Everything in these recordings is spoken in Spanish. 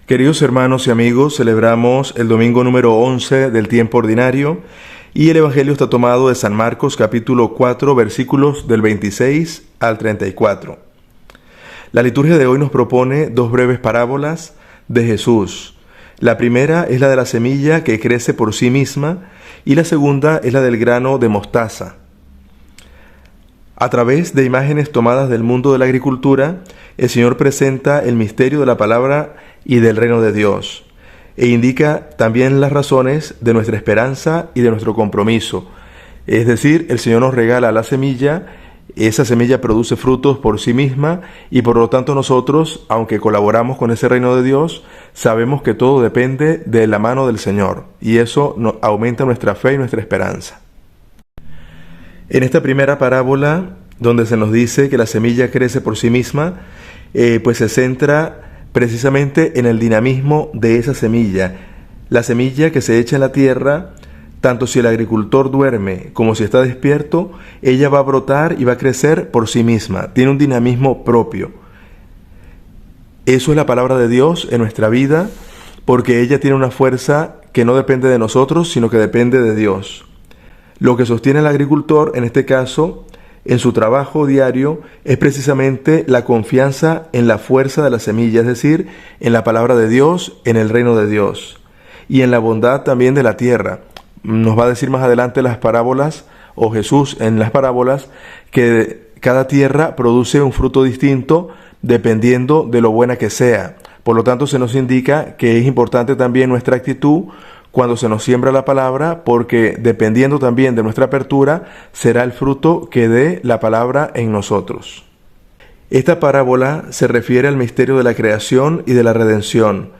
Queridos hermanos y amigos, celebramos el domingo número 11 del tiempo ordinario y el Evangelio está tomado de San Marcos capítulo 4 versículos del 26 al 34. La liturgia de hoy nos propone dos breves parábolas de Jesús. La primera es la de la semilla que crece por sí misma y la segunda es la del grano de mostaza. A través de imágenes tomadas del mundo de la agricultura, el Señor presenta el misterio de la palabra y del reino de Dios, e indica también las razones de nuestra esperanza y de nuestro compromiso. Es decir, el Señor nos regala la semilla, esa semilla produce frutos por sí misma, y por lo tanto nosotros, aunque colaboramos con ese reino de Dios, sabemos que todo depende de la mano del Señor, y eso aumenta nuestra fe y nuestra esperanza. En esta primera parábola, donde se nos dice que la semilla crece por sí misma, pues se centra precisamente en el dinamismo de esa semilla. La semilla que se echa en la tierra, tanto si el agricultor duerme como si está despierto, ella va a brotar y va a crecer por sí misma. Tiene un dinamismo propio. Eso es la palabra de Dios en nuestra vida, porque ella tiene una fuerza que no depende de nosotros, sino que depende de Dios. Lo que sostiene al agricultor, en este caso, en su trabajo diario, es precisamente la confianza en la fuerza de la semilla, es decir, en la palabra de Dios, en el reino de Dios, y en la bondad también de la tierra. Nos va a decir más adelante las parábolas, o Jesús en las parábolas, que cada tierra produce un fruto distinto dependiendo de lo buena que sea. Por lo tanto, se nos indica que es importante también nuestra actitud cuando se nos siembra la palabra, porque dependiendo también de nuestra apertura, será el fruto que dé la palabra en nosotros. Esta parábola se refiere al misterio de la creación y de la redención,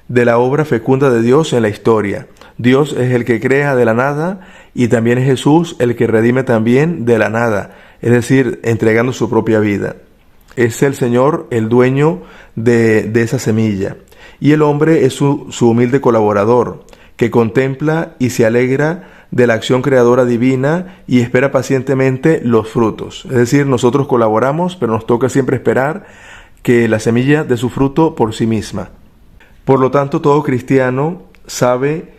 de la obra fecunda de Dios en la historia. Dios es el que crea de la nada y también es Jesús el que redime también de la nada, es decir, entregando su propia vida. Es el Señor el dueño de esa semilla y el hombre es su humilde colaborador, que contempla y se alegra de la acción creadora divina y espera pacientemente los frutos. Es decir, nosotros colaboramos, pero nos toca siempre esperar que la semilla dé su fruto por sí misma. Por lo tanto, todo cristiano sabe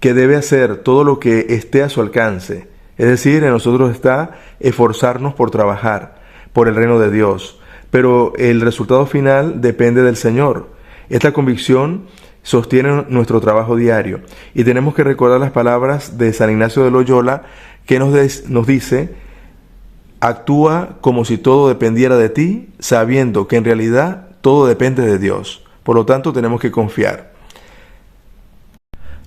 que debe hacer todo lo que esté a su alcance. Es decir, en nosotros está esforzarnos por trabajar, por el reino de Dios. Pero el resultado final depende del Señor. Esta convicción sostiene nuestro trabajo diario y tenemos que recordar las palabras de San Ignacio de Loyola, que nos dice: actúa como si todo dependiera de ti, sabiendo que en realidad todo depende de Dios. Por lo tanto, tenemos que confiar.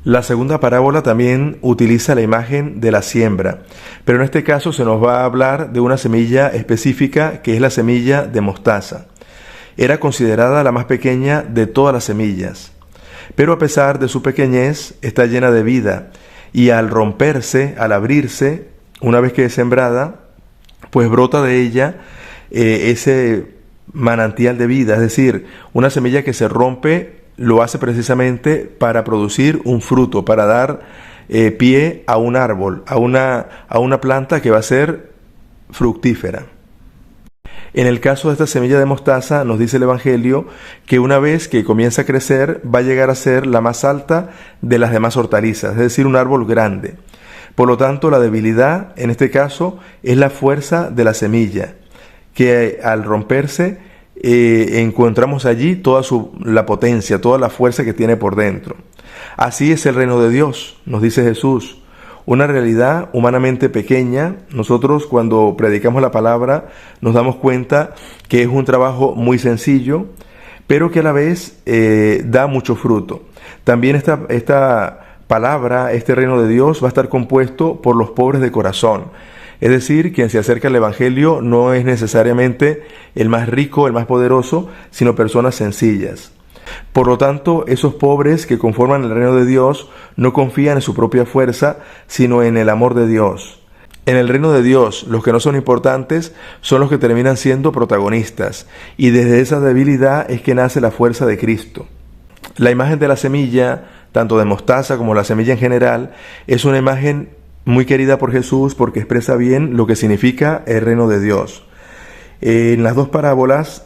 La segunda parábola también utiliza la imagen de la siembra, pero en este caso se nos va a hablar de una semilla específica, que es la semilla de mostaza. Era considerada la más pequeña de todas las semillas, pero a pesar de su pequeñez está llena de vida, y al romperse, al abrirse, una vez que es sembrada, pues brota de ella ese manantial de vida. Es decir, una semilla que se rompe lo hace precisamente para producir un fruto, para dar pie a un árbol, a una planta que va a ser fructífera. En el caso de esta semilla de mostaza, nos dice el Evangelio que una vez que comienza a crecer, va a llegar a ser la más alta de las demás hortalizas, es decir, un árbol grande. Por lo tanto, la debilidad, en este caso, es la fuerza de la semilla, que al romperse, encontramos allí toda la potencia, toda la fuerza que tiene por dentro. Así es el reino de Dios, nos dice Jesús. Una realidad humanamente pequeña. Nosotros, cuando predicamos la palabra, nos damos cuenta que es un trabajo muy sencillo, pero que a la vez da mucho fruto. También esta palabra, este reino de Dios, va a estar compuesto por los pobres de corazón. Es decir, quien se acerca al Evangelio no es necesariamente el más rico, el más poderoso, sino personas sencillas. Por lo tanto, esos pobres que conforman el reino de Dios no confían en su propia fuerza, sino en el amor de Dios. En el reino de Dios, los que no son importantes son los que terminan siendo protagonistas, y desde esa debilidad es que nace la fuerza de Cristo. La imagen de la semilla, tanto de mostaza como la semilla en general, es una imagen muy querida por Jesús porque expresa bien lo que significa el reino de Dios. En las dos parábolas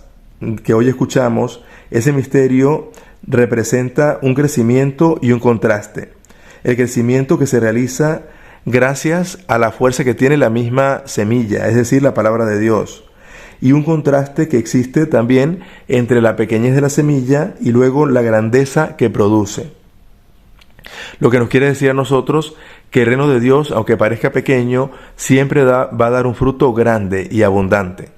que hoy escuchamos, ese misterio representa un crecimiento y un contraste. El crecimiento que se realiza gracias a la fuerza que tiene la misma semilla, es decir, la palabra de Dios. Y un contraste que existe también entre la pequeñez de la semilla y luego la grandeza que produce. Lo que nos quiere decir a nosotros que el reino de Dios, aunque parezca pequeño, siempre va a dar un fruto grande y abundante.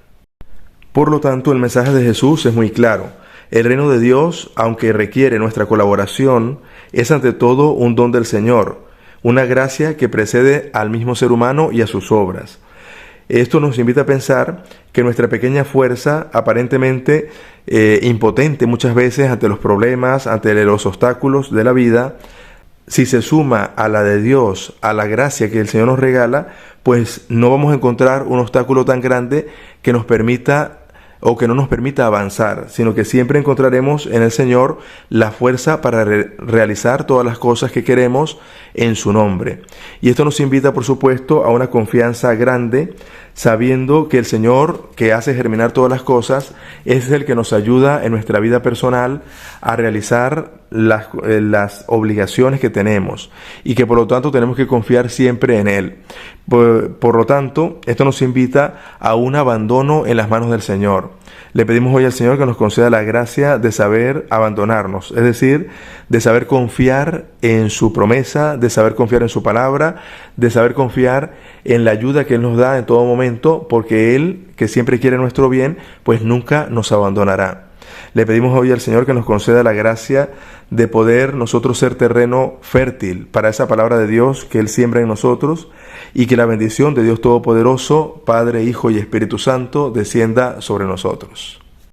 Por lo tanto, el mensaje de Jesús es muy claro. El reino de Dios, aunque requiere nuestra colaboración, es ante todo un don del Señor, una gracia que precede al mismo ser humano y a sus obras. Esto nos invita a pensar que nuestra pequeña fuerza, aparentemente impotente muchas veces ante los problemas, ante los obstáculos de la vida, si se suma a la de Dios, a la gracia que el Señor nos regala, pues no vamos a encontrar un obstáculo tan grande que nos permita o que no nos permita avanzar, sino que siempre encontraremos en el Señor la fuerza para realizar todas las cosas que queremos en su nombre. Y esto nos invita, por supuesto, a una confianza grande, sabiendo que el Señor, que hace germinar todas las cosas, es el que nos ayuda en nuestra vida personal a realizar las obligaciones que tenemos y que por lo tanto tenemos que confiar siempre en Él. Por lo tanto, esto nos invita a un abandono en las manos del Señor. Le pedimos hoy al Señor que nos conceda la gracia de saber abandonarnos, es decir, de saber confiar en su promesa, de saber confiar en su palabra, de saber confiar en la ayuda que Él nos da en todo momento, porque Él, que siempre quiere nuestro bien, pues nunca nos abandonará. Le pedimos hoy al Señor que nos conceda la gracia de poder nosotros ser terreno fértil para esa palabra de Dios que Él siembra en nosotros, y que la bendición de Dios Todopoderoso, Padre, Hijo y Espíritu Santo, descienda sobre nosotros.